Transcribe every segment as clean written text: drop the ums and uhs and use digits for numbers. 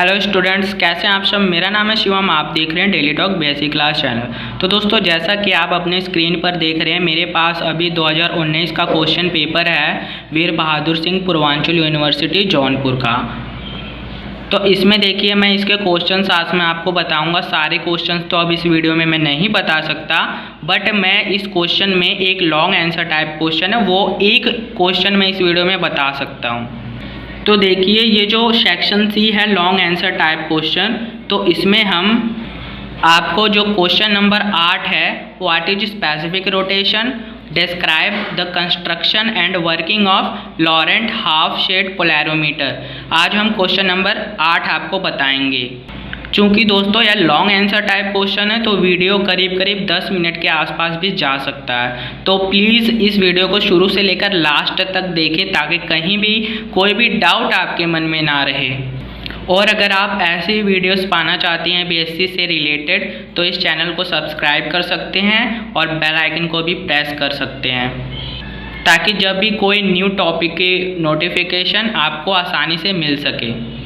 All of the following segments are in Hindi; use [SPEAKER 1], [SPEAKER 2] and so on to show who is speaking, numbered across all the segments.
[SPEAKER 1] हेलो स्टूडेंट्स, कैसे हैं आप सब। मेरा नाम है शिवम, आप देख रहे हैं daily talk basic class channel. तो दोस्तों, जैसा कि आप अपने स्क्रीन पर देख रहे हैं, मेरे पास अभी 2019 का क्वेश्चन पेपर है वीर बहादुर सिंह पूर्वांचल यूनिवर्सिटी जौनपुर का। तो इसमें देखिए, मैं इसके क्वेश्चन आज मैं आपको बताऊंगा। सारे क्वेश्चंस तो अब इस वीडियो में मैं नहीं बता सकता, बट मैं इस क्वेश्चन में एक लॉन्ग आंसर टाइप क्वेश्चन है, वो एक क्वेश्चन मैं इस वीडियो में बता सकता हूँ। तो देखिए, ये जो सेक्शन सी है लॉन्ग आंसर टाइप क्वेश्चन, तो इसमें हम आपको जो क्वेश्चन नंबर 8 है, what is specific rotation, describe the construction and working of Laurent half shade polarimeter, आज हम क्वेश्चन नंबर 8 आपको बताएंगे। चूँकि दोस्तों यह लॉन्ग आंसर टाइप क्वेश्चन है, तो वीडियो करीब 10 मिनट के आसपास भी जा सकता है। तो प्लीज़ इस वीडियो को शुरू से लेकर लास्ट तक देखें, ताकि कहीं भी कोई भी डाउट आपके मन में ना रहे। और अगर आप ऐसी वीडियोस पाना चाहती हैं बीएससी से रिलेटेड, तो इस चैनल को सब्सक्राइब कर सकते हैं और बेल आइकन को भी प्रेस कर सकते हैं, ताकि जब भी कोई न्यू टॉपिक की नोटिफिकेशन आपको आसानी से मिल सके।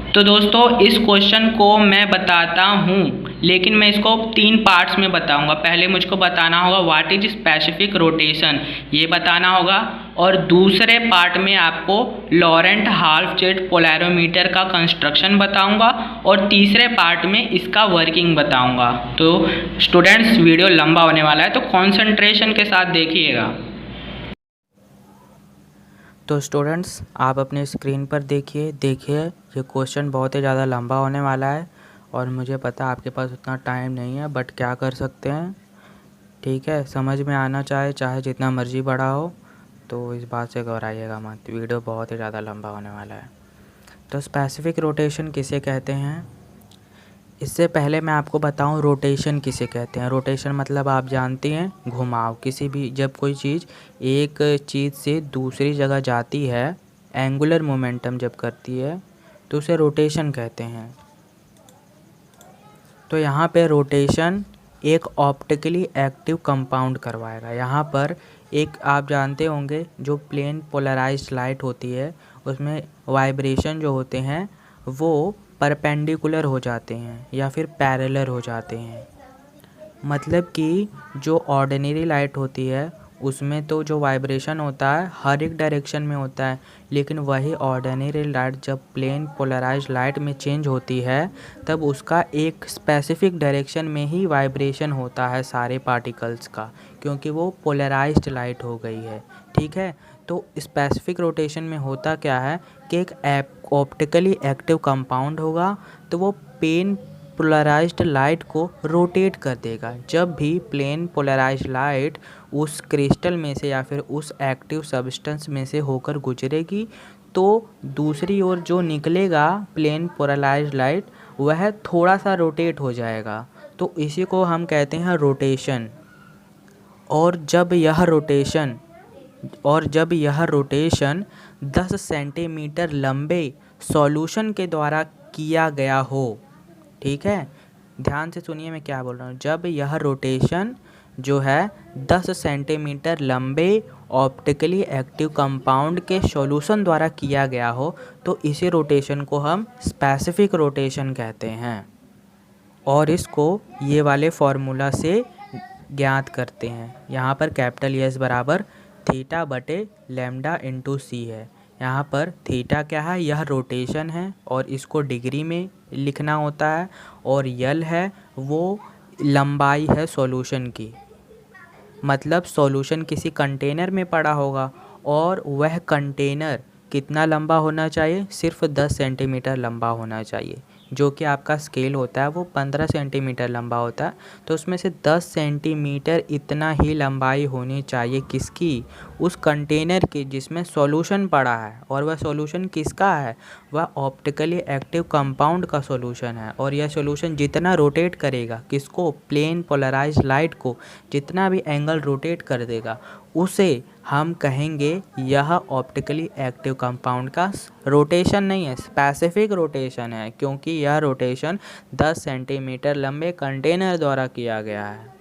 [SPEAKER 1] तो दोस्तों, इस क्वेश्चन को मैं बताता हूँ, लेकिन मैं इसको 3 पार्ट्स में बताऊंगा। पहले मुझको बताना होगा व्हाट इज स्पेसिफिक रोटेशन, ये बताना होगा, और दूसरे पार्ट में आपको लॉरेंट हाफ शेड पोलैरोमीटर का कंस्ट्रक्शन बताऊंगा, और तीसरे पार्ट में इसका वर्किंग बताऊंगा। तो स्टूडेंट्स, वीडियो लंबा होने वाला है, तो कॉन्सेंट्रेशन के साथ देखिएगा।
[SPEAKER 2] तो स्टूडेंट्स, आप अपने स्क्रीन पर देखिए ये क्वेश्चन बहुत ही ज़्यादा लंबा होने वाला है, और मुझे पता आपके पास उतना टाइम नहीं है, बट क्या कर सकते हैं। ठीक है, समझ में आना चाहे जितना मर्जी बड़ा हो, तो इस बात से घबराइएगा मत, वीडियो बहुत ही ज़्यादा लंबा होने वाला है। तो स्पेसिफिक रोटेशन किसे कहते हैं, इससे पहले मैं आपको बताऊं रोटेशन किसे कहते हैं। रोटेशन मतलब आप जानते हैं, घुमाव। किसी भी जब कोई चीज़ एक चीज़ से दूसरी जगह जाती है, एंगुलर मोमेंटम जब करती है, तो उसे रोटेशन कहते हैं। तो यहाँ पे रोटेशन एक ऑप्टिकली एक्टिव कंपाउंड करवाएगा। यहाँ पर एक आप जानते होंगे, जो प्लेन पोलराइज्ड लाइट होती है, उसमें वाइब्रेशन जो होते हैं वो परपेंडिकुलर हो जाते हैं या फिर पैरेलल हो जाते हैं। मतलब कि जो ऑर्डिनरी लाइट होती है, उसमें तो जो वाइब्रेशन होता है हर एक डायरेक्शन में होता है, लेकिन वही ऑर्डिनरी लाइट जब प्लेन पोलराइज्ड लाइट में चेंज होती है, तब उसका एक स्पेसिफिक डायरेक्शन में ही वाइब्रेशन होता है सारे पार्टिकल्स का, क्योंकि वो पोलराइज्ड लाइट हो गई है। ठीक है, तो स्पेसिफिक रोटेशन में होता क्या है कि एक ऑप्टिकली एक्टिव कंपाउंड होगा, तो वो पेन पोलराइज्ड लाइट को रोटेट कर देगा। जब भी प्लेन पोलराइज्ड लाइट उस क्रिस्टल में से या फिर उस एक्टिव सब्सटेंस में से होकर गुजरेगी, तो दूसरी ओर जो निकलेगा प्लेन पोलराइज्ड लाइट, वह थोड़ा सा रोटेट हो जाएगा। तो इसी को हम कहते हैं रोटेशन। और जब यह रोटेशन 10 सेंटीमीटर लंबे सॉल्यूशन के द्वारा किया गया हो, ठीक है, ध्यान से सुनिए मैं क्या बोल रहा हूँ। जब यह रोटेशन जो है 10 सेंटीमीटर लंबे ऑप्टिकली एक्टिव कंपाउंड के सॉल्यूशन द्वारा किया गया हो, तो इसी रोटेशन को हम स्पेसिफिक रोटेशन कहते हैं, और इसको ये वाले फॉर्मूला से ज्ञात करते हैं। यहाँ पर कैपिटल एस बराबर थीटा बटे लैम्डा इंटू सी है। यहाँ पर थीटा क्या है, यह रोटेशन है, और इसको डिग्री में लिखना होता है, और यल है वो लंबाई है सॉल्यूशन की। मतलब सॉल्यूशन किसी कंटेनर में पड़ा होगा, और वह कंटेनर कितना लंबा होना चाहिए, सिर्फ 10 सेंटीमीटर लंबा होना चाहिए। जो कि आपका स्केल होता है वो 15 सेंटीमीटर लंबा होता है, तो उसमें से 10 सेंटीमीटर इतना ही लंबाई होनी चाहिए किसकी, उस कंटेनर की जिसमें सॉल्यूशन पड़ा है। और वह सॉल्यूशन किसका है, वह ऑप्टिकली एक्टिव कंपाउंड का सॉल्यूशन है। और यह सॉल्यूशन जितना रोटेट करेगा, किसको, प्लेन पोलराइज्ड लाइट को जितना भी एंगल रोटेट कर देगा, उसे हम कहेंगे यह ऑप्टिकली एक्टिव कंपाउंड का रोटेशन नहीं है, स्पेसिफिक रोटेशन है, क्योंकि यह रोटेशन 10 सेंटीमीटर लंबे कंटेनर द्वारा किया गया है।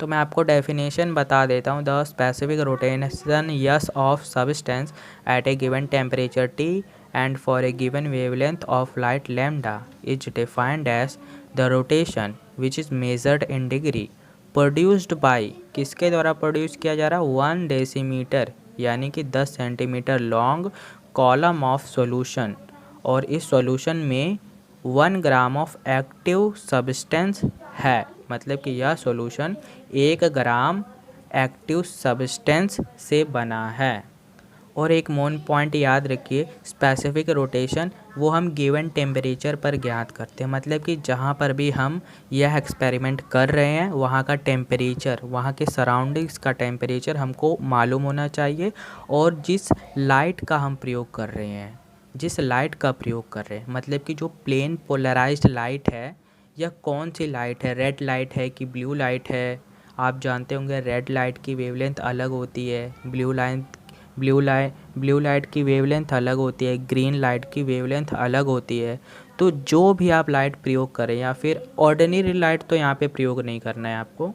[SPEAKER 2] तो मैं आपको डेफिनेशन बता देता हूँ। The specific rotation yes of substance eight A given temperature T and for a given wavelength of light lambda is defined as the rotation which is measured in degree produced by किसके द्वारा प्रोड्यूस किया जा रहा है 1 डेसीमीटर यानी कि 10 centimetre long column of solution और इस सॉल्यूशन में 1 ग्राम ऑफ एक्टिव सब्सटेंस है मतलब कि यह सॉल्यूशन 1 ग्राम एक्टिव सब्सटेंस से बना है। और एक मोन पॉइंट याद रखिए स्पेसिफिक रोटेशन वो हम गिवन टेम्परेचर पर ज्ञात करते हैं मतलब कि जहाँ पर भी हम यह एक्सपेरिमेंट कर रहे हैं वहाँ का टेम्परेचर वहाँ के सराउंडिंग्स का टेम्परेचर हमको मालूम होना चाहिए और जिस लाइट का हम प्रयोग कर रहे हैं मतलब कि जो प्लेन पोलराइज्ड लाइट है यह कौन सी लाइट है, रेड लाइट है कि ब्लू लाइट है। आप जानते होंगे रेड लाइट की वेवलेंथ अलग होती है, ब्लू लाइट की वेवलेंथ अलग होती है, ग्रीन लाइट की वेवलेंथ अलग होती है। तो जो भी आप लाइट प्रयोग करें या फिर ऑर्डिनरी लाइट तो यहाँ पे प्रयोग नहीं करना है आपको,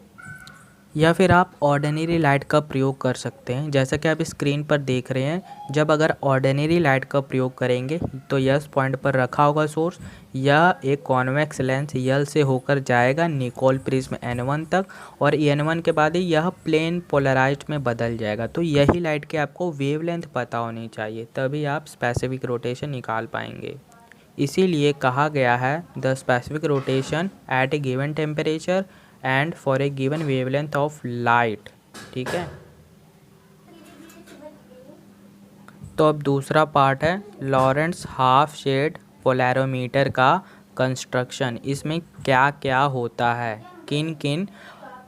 [SPEAKER 2] या फिर आप ऑर्डिनरी लाइट का प्रयोग कर सकते हैं जैसा कि आप स्क्रीन पर देख रहे हैं। जब अगर ऑर्डिनरी लाइट का प्रयोग करेंगे तो यस पॉइंट पर रखा होगा सोर्स, यह एक कॉन्वेक्स लेंस यल से होकर जाएगा निकोल प्रिज्म N1 तक और N1 के बाद ही यह प्लेन पोलराइज्ड में बदल जाएगा। तो यही लाइट के आपको वेवलेंथ पता होनी चाहिए तभी आप स्पेसिफिक रोटेशन निकाल पाएंगे। इसीलिए कहा गया है the specific rotation eight A given temperature and for a given wavelength of light. ठीक है, तो अब दूसरा पार्ट है लॉरेंट्ज हाफ शेड पोलैरोमीटर का कंस्ट्रक्शन। इसमें क्या क्या होता है, किन किन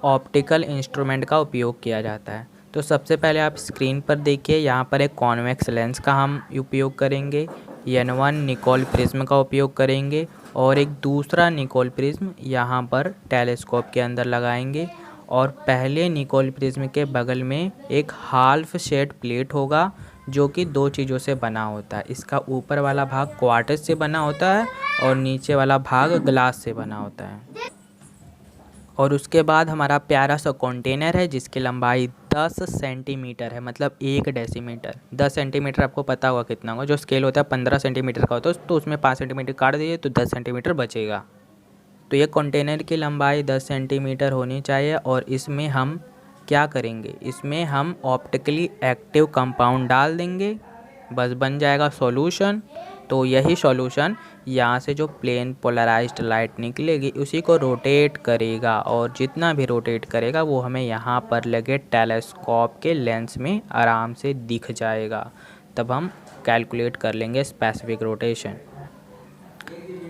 [SPEAKER 2] ऑप्टिकल इंस्ट्रूमेंट का उपयोग किया जाता है। तो सबसे पहले आप स्क्रीन पर देखिए, यहाँ पर एक कॉन्वेक्स लेंस का हम उपयोग करेंगे, N1 निकोल प्रिज्म का उपयोग करेंगे और एक दूसरा निकोल प्रिज्म यहाँ पर टेलीस्कोप के अंदर लगाएंगे और पहले निकोल प्रिज्म के बगल में एक हाल्फ शेड प्लेट होगा जो कि दो चीज़ों से बना होता है। इसका ऊपर वाला भाग क्वार्ट्ज से बना होता है और नीचे वाला भाग ग्लास से बना होता है। और उसके बाद हमारा प्यारा सा कंटेनर है जिसकी लंबाई 10 सेंटीमीटर है मतलब 1 डेसीमीटर। 10 सेंटीमीटर आपको पता होगा कितना होगा, जो स्केल होता है 15 सेंटीमीटर का होता है तो उसमें 5 सेंटीमीटर काट दीजिए तो 10 सेंटीमीटर बचेगा। तो ये कंटेनर की लंबाई 10 सेंटीमीटर होनी चाहिए और इसमें हम क्या करेंगे, इसमें हम ऑप्टिकली एक्टिव कंपाउंड डाल देंगे, बस बन जाएगा सॉल्यूशन। तो यही सॉल्यूशन यहाँ से जो प्लेन पोलराइज्ड लाइट निकलेगी उसी को रोटेट करेगा और जितना भी रोटेट करेगा वो हमें यहाँ पर लगे टेलीस्कोप के लेंस में आराम से दिख जाएगा। तब हम कैलकुलेट कर लेंगे स्पेसिफिक रोटेशन।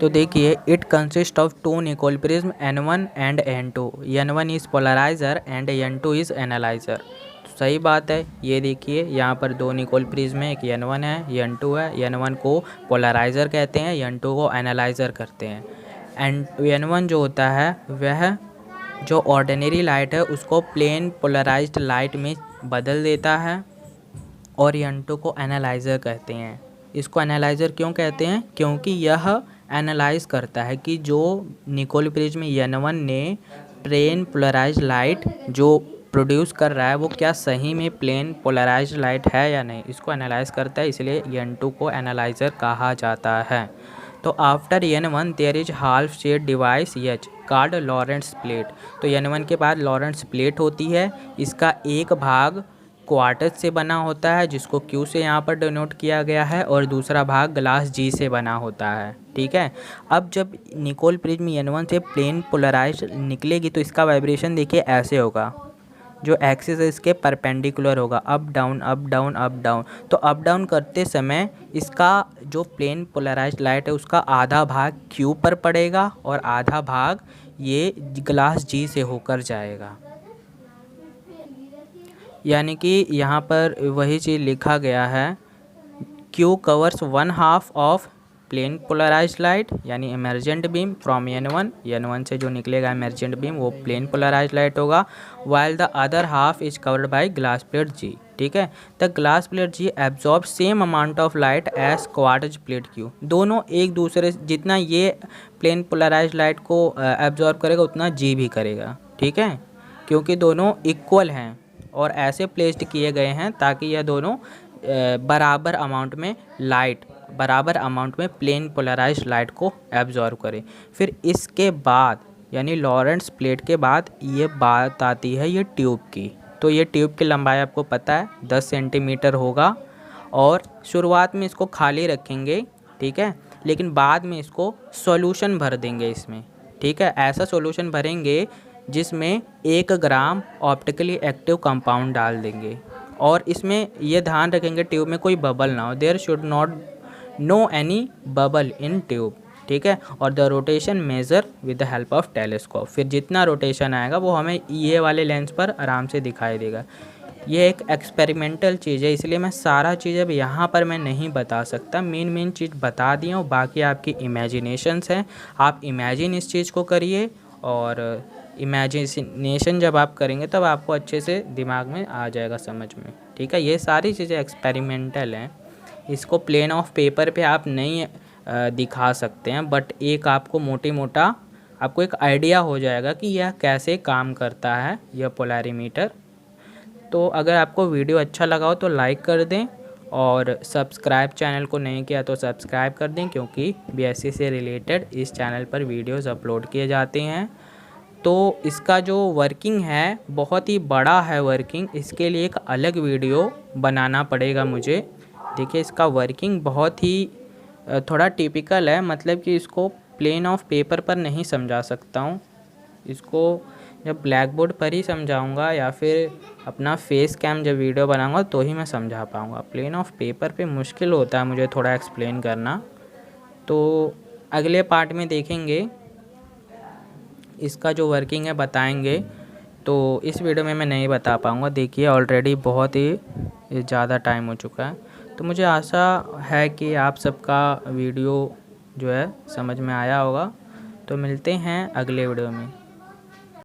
[SPEAKER 2] तो देखिए it consist of 2 Nicol prism N1 and N2। N1 is polariser and N2 is analyser. तो सही बात है, ये देखिए यहाँ पर 2 निकोल प्रिज्म है, एक N1 है, N2 है। N1 को पोलराइज़र कहते हैं, N2 को एनालाइज़र करते हैं। एंड N1 जो होता है वह जो ऑर्डिनरी लाइट है उसको प्लेन पोलराइज्ड लाइट में बदल देता है और N2 को एनालाइज़र कहते हैं। इसको एनालाइज़र क्यों कहते हैं, क्योंकि यह एनालाइज करता है कि जो निकोल प्रिज्म N1 ने प्लेन पोलराइज्ड लाइट जो प्रोड्यूस कर रहा है वो क्या सही में प्लेन पोलराइज्ड लाइट है या नहीं, इसको एनालाइज करता है, इसलिए N2 को एनालाइज़र कहा जाता है। तो after N1 there is half shade device H called Laurent's plate. तो N1 के बाद लॉरेंट्ज प्लेट होती है, इसका एक भाग क्वार्ट्ज से बना होता है जिसको Q से यहाँ पर डिनोट किया गया है और दूसरा भाग ग्लास G से बना होता है। ठीक है, अब जब निकोल प्रिज्म N1 से प्लेन पोलराइज्ड निकलेगी तो इसका वाइब्रेशन देखिए ऐसे होगा, जो एक्सिस है इसके परपेंडिकुलर होगा, up down up down up down. तो अप डाउन करते समय इसका जो प्लेन पोलराइज्ड लाइट है उसका आधा भाग Q पर पड़ेगा और आधा भाग ये ग्लास G से होकर जाएगा। यानी कि यहाँ पर वही चीज़ लिखा गया है, Q covers 1/2 of plane polarised light यानी एमर्जेंट बीम फ्रॉम N1 से जो निकलेगा एमर्जेंट बीम वो प्लेन पोलराइज्ड लाइट होगा, while the other half is covered by glass plate G। ठीक है, the glass plate G absorb same amount of light as quartz plate Q। दोनों एक दूसरे जितना ये प्लेन पोलराइज्ड लाइट को एब्जॉर्ब करेगा उतना G भी करेगा। ठीक है, क्योंकि दोनों इक्वल हैं और ऐसे प्लेस्ड किए गए हैं ताकि यह दोनों बराबर अमाउंट में लाइट बराबर अमाउंट में प्लेन पोलराइज्ड लाइट को एब्जॉर्ब करे। फिर इसके बाद यानी लॉरेंट्ज प्लेट के बाद ये बात आती है ये ट्यूब की। तो ये ट्यूब की लंबाई आपको पता है 10 सेंटीमीटर होगा और शुरुआत में इसको खाली रखेंगे, ठीक है, लेकिन बाद में इसको सॉल्यूशन भर देंगे इसमें, ठीक है। ऐसा सॉल्यूशन भरेंगे जिसमें 1 ग्राम ऑप्टिकली एक्टिव कंपाउंड डाल देंगे और इसमें ये ध्यान रखेंगे ट्यूब में कोई बबल ना हो, there should not no any bubble in tube, ठीक है। और the rotation measure with the help of telescope. फिर जितना रोटेशन आएगा वो हमें ये वाले लेंस पर आराम से दिखाई देगा। ये एक एक्सपेरिमेंटल चीज़ है, इसलिए मैं सारा चीज़ अब यहाँ पर मैं नहीं बता सकता, मेन चीज़ बता दी हूँ, बाकी आपकी इमेजिनेशंस हैं। आप इमेजिन इस चीज़ को करिए और इमेजिनेशन जब आप करेंगे तब आपको अच्छे से दिमाग में आ जाएगा समझ में, ठीक है। ये सारी चीज़ें एक्सपेरिमेंटल हैं, इसको प्लेन ऑफ पेपर पे आप नहीं दिखा सकते हैं, बट एक आपको मोटा आपको एक आइडिया हो जाएगा कि यह कैसे काम करता है यह पोलैरिमीटर। तो अगर आपको वीडियो अच्छा लगा हो तो लाइक कर दें और सब्सक्राइब चैनल को नहीं किया तो सब्सक्राइब कर दें, क्योंकि बीएससी से रिलेटेड इस चैनल पर वीडियोस अपलोड किए जाते हैं। तो इसका जो वर्किंग है बहुत ही बड़ा है वर्किंग, इसके लिए एक अलग वीडियो बनाना पड़ेगा मुझे। देखिए इसका वर्किंग बहुत ही थोड़ा टिपिकल है, मतलब कि इसको प्लेन ऑफ पेपर पर नहीं समझा सकता हूँ, इसको जब ब्लैक बोर्ड पर ही समझाऊंगा या फिर अपना फेस कैम जब वीडियो बनाऊंगा तो ही मैं समझा पाऊंगा। प्लेन ऑफ पेपर पे मुश्किल होता है मुझे थोड़ा एक्सप्लेन करना, तो अगले पार्ट में देखेंगे इसका जो वर्किंग है बताएंगे। तो इस वीडियो में मैं नहीं बता पाऊंगा, देखिए ऑलरेडी बहुत ही ज़्यादा टाइम हो चुका है। तो मुझे आशा है कि आप सबका वीडियो जो है समझ में आया होगा। तो मिलते हैं अगले वीडियो में।